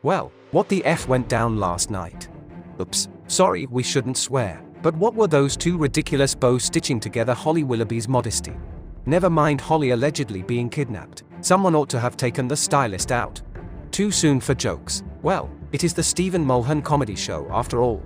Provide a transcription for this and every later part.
Well, what the F went down last night? Oops, sorry, we shouldn't swear. But what were those two ridiculous bows stitching together Holly Willoughby's modesty? Never mind Holly allegedly being kidnapped. Someone ought to have taken the stylist out. Too soon for jokes. Well, it is the Stephen Mulhern comedy show after all.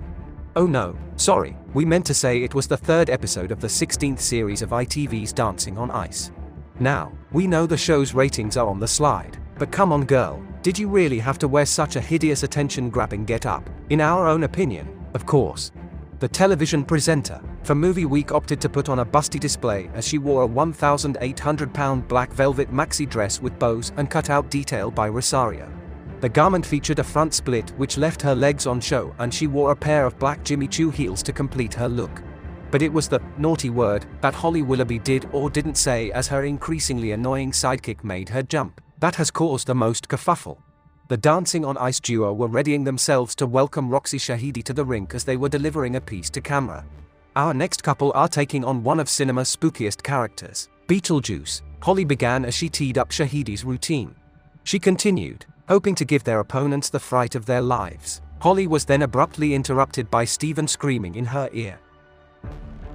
Oh no, sorry, we meant to say it was the third episode of the 16th series of ITV's Dancing on Ice. Now, we know the show's ratings are on the slide, but come on girl, did you really have to wear such a hideous attention-grabbing get-up? In our own opinion, of course. The television presenter for Movie Week opted to put on a busty display as she wore a £1,800 black velvet maxi dress with bows and cut-out detail by Rosario. The garment featured a front split which left her legs on show, and she wore a pair of black Jimmy Choo heels to complete her look. But it was the naughty word that Holly Willoughby did or didn't say as her increasingly annoying sidekick made her jump that has caused the most kerfuffle. The Dancing on Ice duo were readying themselves to welcome Roxy Shahidi to the rink as they were delivering a piece to camera. Our next couple are taking on one of cinema's spookiest characters, Beetlejuice. Holly began as she teed up Shahidi's routine. She continued, hoping to give their opponents the fright of their lives. Holly was then abruptly interrupted by Stephen screaming in her ear,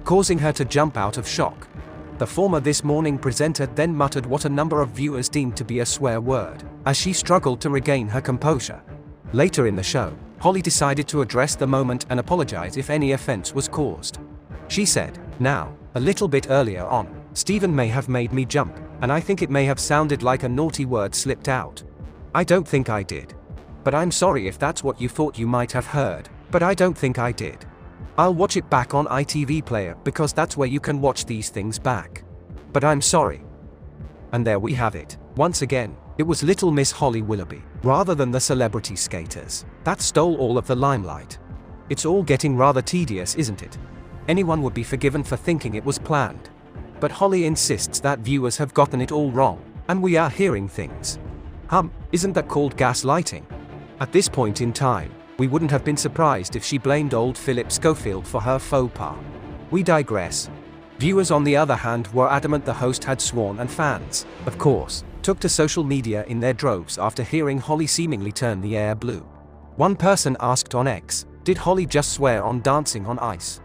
causing her to jump out of shock. The former This Morning presenter then muttered what a number of viewers deemed to be a swear word, as she struggled to regain her composure. Later in the show, Holly decided to address the moment and apologize if any offense was caused. She said, "Now, a little bit earlier on, Stephen may have made me jump, and I think it may have sounded like a naughty word slipped out. I don't think I did. But I'm sorry if that's what you thought you might have heard, but I don't think I did. I'll watch it back on ITV Player because that's where you can watch these things back. But I'm sorry." And there we have it. Once again, it was Little Miss Holly Willoughby, rather than the celebrity skaters, that stole all of the limelight. It's all getting rather tedious, isn't it? Anyone would be forgiven for thinking it was planned. But Holly insists that viewers have gotten it all wrong, and we are hearing things. Isn't that called gaslighting? At this point in time, we wouldn't have been surprised if she blamed old Philip Schofield for her faux pas. We digress. Viewers on the other hand were adamant the host had sworn, and fans, of course, took to social media in their droves after hearing Holly seemingly turn the air blue. One person asked on X, "Did Holly just swear on Dancing on Ice?"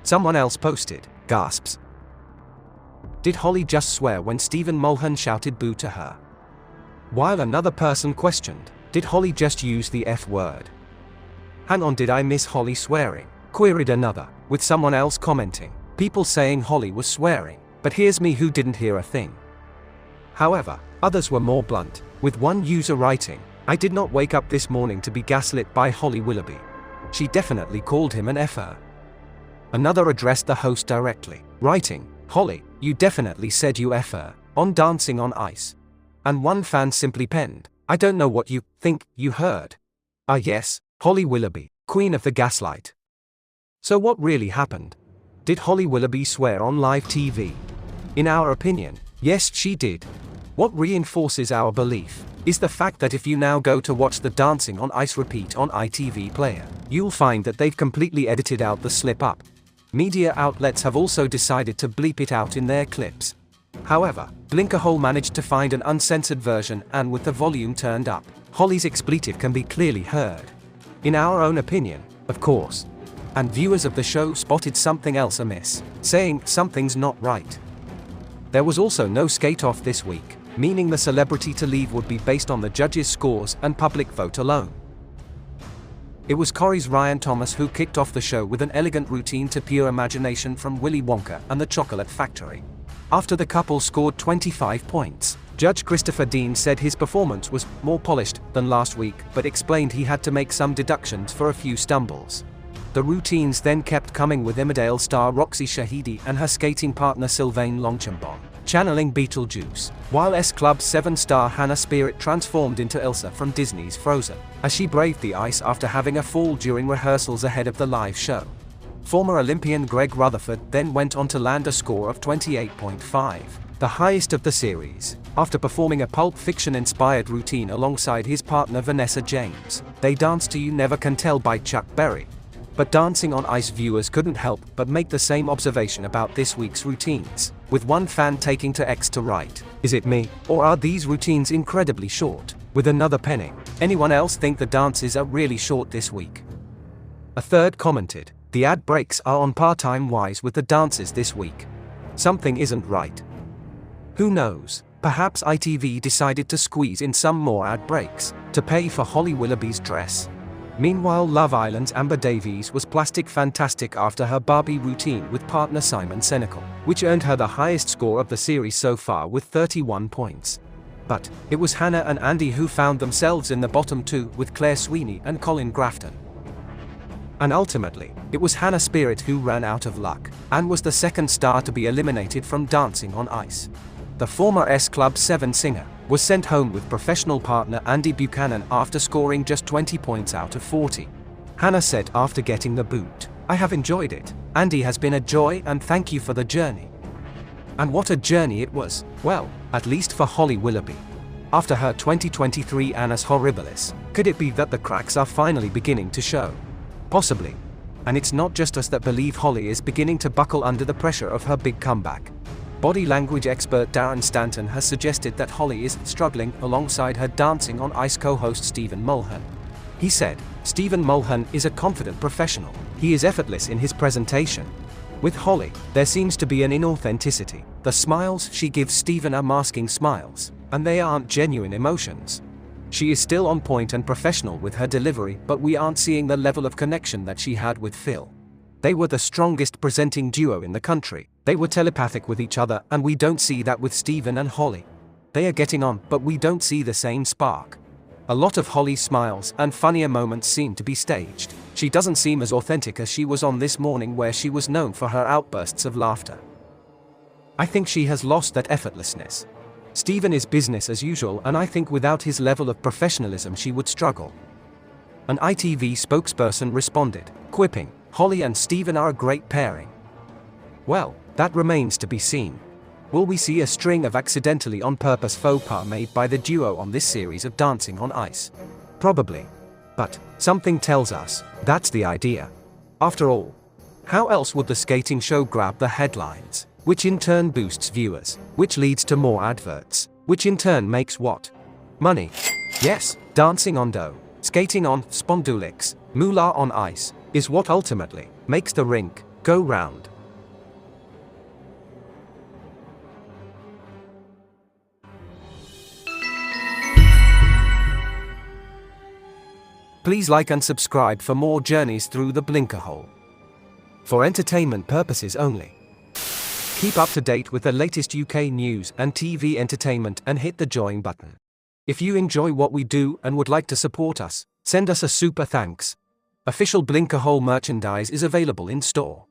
Someone else posted, gasps. "Did Holly just swear when Stephen Mulhern shouted boo to her?" While another person questioned, "Did Holly just use the F word?" "Hang on, did I miss Holly swearing?" queried another, with someone else commenting, "People saying Holly was swearing, but here's me who didn't hear a thing." However, others were more blunt, with one user writing, "I did not wake up this morning to be gaslit by Holly Willoughby. She definitely called him an F-er." Another addressed the host directly, writing, "Holly, you definitely said you F-er on Dancing on Ice." And one fan simply penned, "I don't know what you think you heard." Ah yes, Holly Willoughby, queen of the gaslight. So what really happened? Did Holly Willoughby swear on live TV? In our opinion, yes she did. What reinforces our belief is the fact that if you now go to watch the Dancing on Ice repeat on ITV Player, you'll find that they've completely edited out the slip-up. Media outlets have also decided to bleep it out in their clips. However, Blinkerhole managed to find an uncensored version, and with the volume turned up, Holly's expletive can be clearly heard. In our own opinion, of course. And viewers of the show spotted something else amiss, saying something's not right. There was also no skate-off this week, meaning the celebrity to leave would be based on the judges' scores and public vote alone. It was Corrie's Ryan Thomas who kicked off the show with an elegant routine to pure imagination from Willy Wonka and the Chocolate Factory. After the couple scored 25 points, Judge Christopher Dean said his performance was more polished than last week, but explained he had to make some deductions for a few stumbles. The routines then kept coming, with Emmerdale star Roxy Shahidi and her skating partner Sylvain Longchambon channeling Beetlejuice, while S Club 7 star Hannah Spirit transformed into Elsa from Disney's Frozen, as she braved the ice after having a fall during rehearsals ahead of the live show. Former Olympian Greg Rutherford then went on to land a score of 28.5, the highest of the series, after performing a Pulp Fiction-inspired routine alongside his partner Vanessa James. They danced to You Never Can Tell by Chuck Berry. But Dancing on Ice viewers couldn't help but make the same observation about this week's routines, with one fan taking to X to write, "Is it me, or are these routines incredibly short?" with another penning, Anyone else think the dances are really short this week? A third commented, the ad breaks are on part-time wise with the dances this week. Something isn't right. Who knows? Perhaps ITV decided to squeeze in some more ad breaks to pay for Holly Willoughby's dress. Meanwhile, Love Island's Amber Davies was plastic fantastic after her Barbie routine with partner Simon Senecal, which earned her the highest score of the series so far with 31 points. But it was Hannah and Andy who found themselves in the bottom two with Claire Sweeney and Colin Grafton. And ultimately, it was Hannah Spirit who ran out of luck and was the second star to be eliminated from Dancing on Ice. The former S Club 7 singer was sent home with professional partner Andy Buchanan after scoring just 20 points out of 40. Hannah said after getting the boot, "I have enjoyed it. Andy has been a joy and thank you for the journey." And what a journey it was, well, at least for Holly Willoughby. After her 2023 Annus Horribilis, could it be that the cracks are finally beginning to show? Possibly. And it's not just us that believe Holly is beginning to buckle under the pressure of her big comeback. Body language expert Darren Stanton has suggested that Holly is struggling alongside her Dancing on Ice co-host Stephen Mulhern. He said, "Stephen Mulhern is a confident professional. He is effortless in his presentation. With Holly, there seems to be an inauthenticity. The smiles she gives Stephen are masking smiles, and they aren't genuine emotions. She is still on point and professional with her delivery, but we aren't seeing the level of connection that she had with Phil. They were the strongest presenting duo in the country. They were telepathic with each other, and we don't see that with Stephen and Holly. They are getting on, but we don't see the same spark. A lot of Holly's smiles and funnier moments seem to be staged. She doesn't seem as authentic as she was on This Morning, where she was known for her outbursts of laughter. I think she has lost that effortlessness. Stephen is business as usual, and I think without his level of professionalism she would struggle." An ITV spokesperson responded, quipping, "Holly and Stephen are a great pairing." Well, that remains to be seen. Will we see a string of accidentally on purpose faux pas made by the duo on this series of Dancing on Ice? Probably. But something tells us that's the idea. After all, how else would the skating show grab the headlines, which in turn boosts viewers, which leads to more adverts, which in turn makes what? Money. Yes, dancing on dough, skating on spondulics, moolah on ice, is what ultimately makes the rink go round. Please like and subscribe for more journeys through the blinker hole. For entertainment purposes only. Keep up to date with the latest UK news and TV entertainment and hit the join button. If you enjoy what we do and would like to support us, send us a super thanks. Official Blinker Hole merchandise is available in store.